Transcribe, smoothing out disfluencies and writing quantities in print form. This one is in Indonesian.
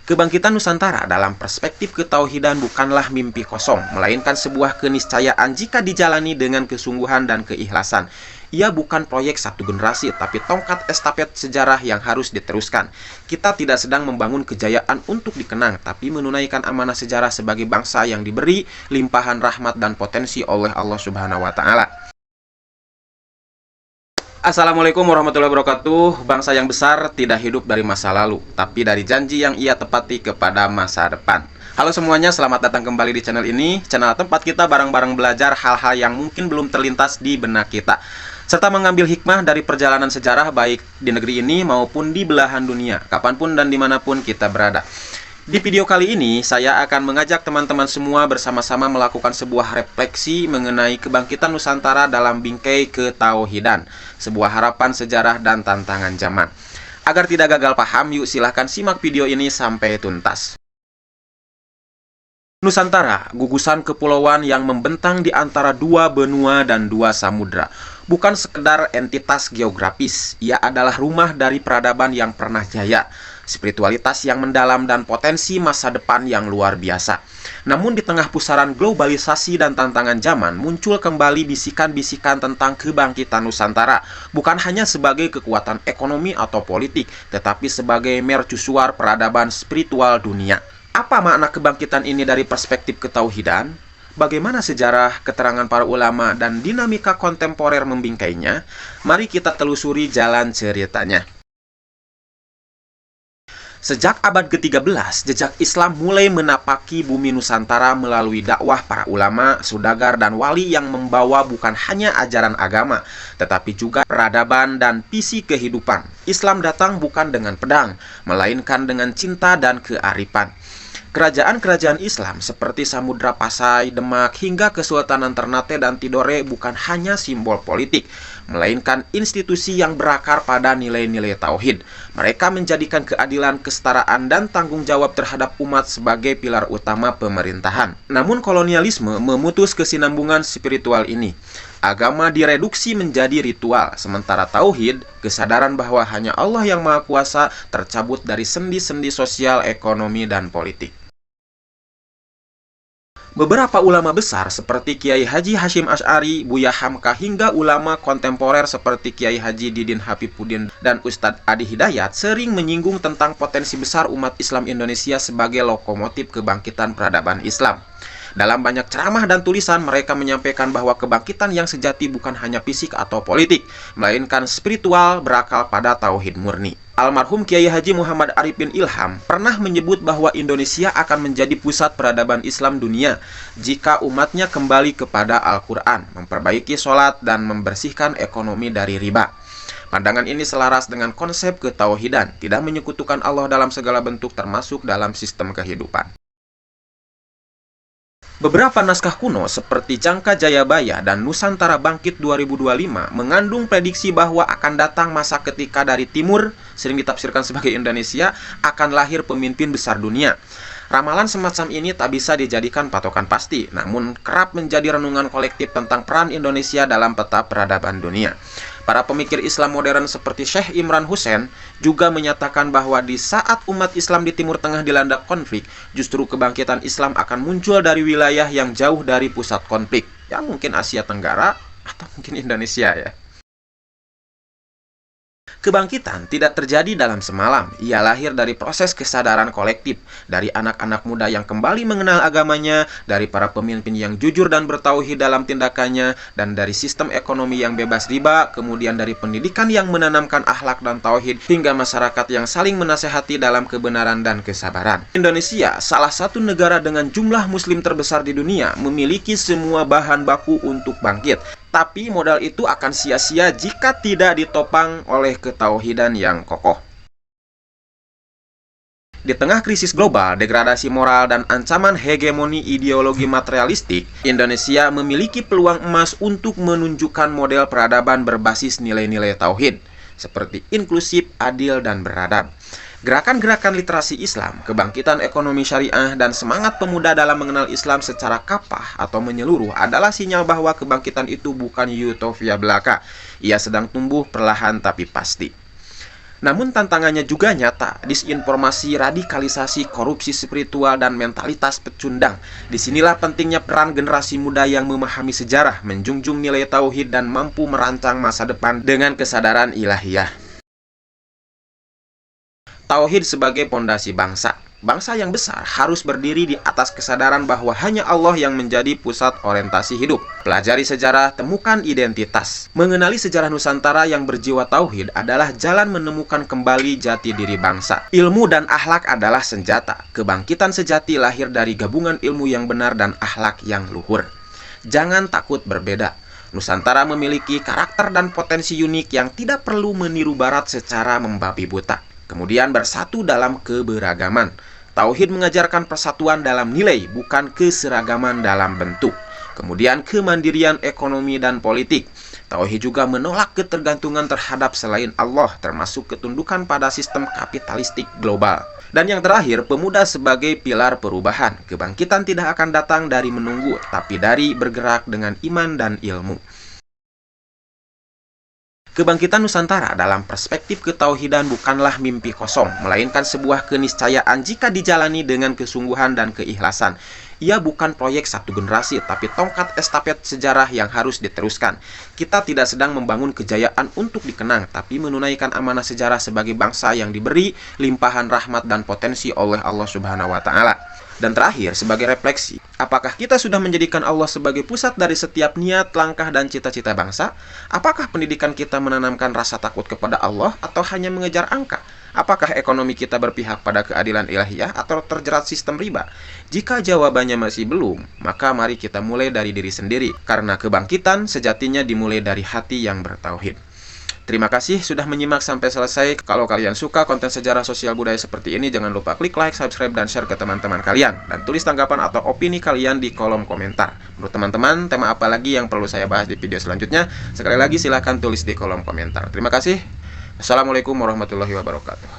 Kebangkitan Nusantara dalam perspektif ketauhidan bukanlah mimpi kosong, melainkan sebuah keniscayaan jika dijalani dengan kesungguhan dan keikhlasan. Ia bukan proyek satu generasi, tapi tongkat estafet sejarah yang harus diteruskan. Kita tidak sedang membangun kejayaan untuk dikenang, tapi menunaikan amanah sejarah sebagai bangsa yang diberi limpahan rahmat dan potensi oleh Allah Subhanahu wa Ta'ala. Assalamualaikum warahmatullahi wabarakatuh. Bangsa yang besar tidak hidup dari masa lalu, tapi dari janji yang ia tepati kepada masa depan. Halo semuanya, selamat datang kembali di channel ini, channel tempat kita bareng-bareng belajar hal-hal yang mungkin belum terlintas di benak kita, serta mengambil hikmah dari perjalanan sejarah baik di negeri ini maupun di belahan dunia, kapanpun dan dimanapun kita berada. Di video kali ini, saya akan mengajak teman-teman semua bersama-sama melakukan sebuah refleksi mengenai kebangkitan Nusantara dalam bingkai ketauhidan, sebuah harapan sejarah dan tantangan zaman. Agar tidak gagal paham, yuk silahkan simak video ini sampai tuntas. Nusantara, gugusan kepulauan yang membentang di antara dua benua dan dua samudra. Bukan sekedar entitas geografis, ia adalah rumah dari peradaban yang pernah jaya, spiritualitas yang mendalam dan potensi masa depan yang luar biasa. Namun di tengah pusaran globalisasi dan tantangan zaman, muncul kembali bisikan-bisikan tentang kebangkitan Nusantara, bukan hanya sebagai kekuatan ekonomi atau politik, tetapi sebagai mercusuar peradaban spiritual dunia. Apa makna kebangkitan ini dari perspektif ketauhidan? Bagaimana sejarah, keterangan para ulama, dan dinamika kontemporer membingkainya? Mari kita telusuri jalan ceritanya. Sejak abad ke-13, jejak Islam mulai menapaki bumi Nusantara melalui dakwah para ulama, saudagar, dan wali yang membawa bukan hanya ajaran agama, tetapi juga peradaban dan visi kehidupan. Islam datang bukan dengan pedang, melainkan dengan cinta dan kearifan. Kerajaan-kerajaan Islam seperti Samudra Pasai, Demak, hingga Kesultanan Ternate dan Tidore bukan hanya simbol politik, melainkan institusi yang berakar pada nilai-nilai tauhid. Mereka menjadikan keadilan, kesetaraan, dan tanggung jawab terhadap umat sebagai pilar utama pemerintahan. Namun kolonialisme memutus kesinambungan spiritual ini. Agama direduksi menjadi ritual, sementara tauhid, kesadaran bahwa hanya Allah yang Maha Kuasa, tercabut dari sendi-sendi sosial, ekonomi, dan politik. Beberapa ulama besar seperti Kiai Haji Hashim Asy'ari, Buya Hamka, hingga ulama kontemporer seperti Kiai Haji Didin Habibuddin dan Ustadz Adi Hidayat sering menyinggung tentang potensi besar umat Islam Indonesia sebagai lokomotif kebangkitan peradaban Islam. Dalam banyak ceramah dan tulisan, mereka menyampaikan bahwa kebangkitan yang sejati bukan hanya fisik atau politik, melainkan spiritual berakal pada tauhid murni. Almarhum Kiai Haji Muhammad Arifin Ilham pernah menyebut bahwa Indonesia akan menjadi pusat peradaban Islam dunia jika umatnya kembali kepada Al-Quran, memperbaiki sholat, dan membersihkan ekonomi dari riba. Pandangan ini selaras dengan konsep ketauhidan, tidak menyekutukan Allah dalam segala bentuk termasuk dalam sistem kehidupan. Beberapa naskah kuno seperti Jangka Jayabaya dan Nusantara Bangkit 2025 mengandung prediksi bahwa akan datang masa ketika dari timur, sering ditafsirkan sebagai Indonesia, akan lahir pemimpin besar dunia. Ramalan semacam ini tak bisa dijadikan patokan pasti, namun kerap menjadi renungan kolektif tentang peran Indonesia dalam peta peradaban dunia. Para pemikir Islam modern seperti Syekh Imran Hussein juga menyatakan bahwa di saat umat Islam di Timur Tengah dilanda konflik, justru kebangkitan Islam akan muncul dari wilayah yang jauh dari pusat konflik. Ya mungkin Asia Tenggara atau mungkin Indonesia ya. Kebangkitan tidak terjadi dalam semalam. Ia lahir dari proses kesadaran kolektif, dari anak-anak muda yang kembali mengenal agamanya, dari para pemimpin yang jujur dan bertauhid dalam tindakannya, dan dari sistem ekonomi yang bebas riba, kemudian dari pendidikan yang menanamkan akhlak dan tauhid, hingga masyarakat yang saling menasehati dalam kebenaran dan kesabaran. Indonesia, salah satu negara dengan jumlah muslim terbesar di dunia, memiliki semua bahan baku untuk bangkit. Tapi modal itu akan sia-sia jika tidak ditopang oleh ketauhidan yang kokoh. Di tengah krisis global, degradasi moral, dan ancaman hegemoni ideologi materialistik, Indonesia memiliki peluang emas untuk menunjukkan model peradaban berbasis nilai-nilai tauhid, seperti inklusif, adil, dan beradab. Gerakan-gerakan literasi Islam, kebangkitan ekonomi syariah, dan semangat pemuda dalam mengenal Islam secara kapah atau menyeluruh adalah sinyal bahwa kebangkitan itu bukan utopia belaka. Ia sedang tumbuh perlahan tapi pasti. Namun tantangannya juga nyata, disinformasi, radikalisasi, korupsi spiritual, dan mentalitas pecundang. Disinilah pentingnya peran generasi muda yang memahami sejarah, menjunjung nilai tauhid, dan mampu merancang masa depan dengan kesadaran ilahiyah. Tauhid sebagai pondasi bangsa. Bangsa yang besar harus berdiri di atas kesadaran bahwa hanya Allah yang menjadi pusat orientasi hidup. Pelajari sejarah, temukan identitas. Mengenali sejarah Nusantara yang berjiwa tauhid adalah jalan menemukan kembali jati diri bangsa. Ilmu dan akhlak adalah senjata. Kebangkitan sejati lahir dari gabungan ilmu yang benar dan akhlak yang luhur. Jangan takut berbeda. Nusantara memiliki karakter dan potensi unik yang tidak perlu meniru Barat secara membabi buta. Kemudian bersatu dalam keberagaman. Tauhid mengajarkan persatuan dalam nilai, bukan keseragaman dalam bentuk. Kemudian kemandirian ekonomi dan politik. Tauhid juga menolak ketergantungan terhadap selain Allah, termasuk ketundukan pada sistem kapitalistik global. Dan yang terakhir, pemuda sebagai pilar perubahan. Kebangkitan tidak akan datang dari menunggu, tapi dari bergerak dengan iman dan ilmu. Kebangkitan Nusantara dalam perspektif ketauhidan bukanlah mimpi kosong, melainkan sebuah keniscayaan jika dijalani dengan kesungguhan dan keikhlasan. Ia bukan proyek satu generasi, tapi tongkat estafet sejarah yang harus diteruskan. Kita tidak sedang membangun kejayaan untuk dikenang, tapi menunaikan amanah sejarah sebagai bangsa yang diberi limpahan rahmat dan potensi oleh Allah Subhanahu wa Ta'ala. Dan terakhir, sebagai refleksi, apakah kita sudah menjadikan Allah sebagai pusat dari setiap niat, langkah, dan cita-cita bangsa? Apakah pendidikan kita menanamkan rasa takut kepada Allah atau hanya mengejar angka? Apakah ekonomi kita berpihak pada keadilan ilahiyah atau terjerat sistem riba? Jika jawabannya masih belum, maka mari kita mulai dari diri sendiri, karena kebangkitan sejatinya dimulai dari hati yang bertauhid. Terima kasih sudah menyimak sampai selesai. Kalau kalian suka konten sejarah sosial budaya seperti ini, jangan lupa klik like, subscribe, dan share ke teman-teman kalian. Dan tulis tanggapan atau opini kalian di kolom komentar. Menurut teman-teman, tema apa lagi yang perlu saya bahas di video selanjutnya? Sekali lagi silahkan tulis di kolom komentar. Terima kasih. Assalamualaikum warahmatullahi wabarakatuh.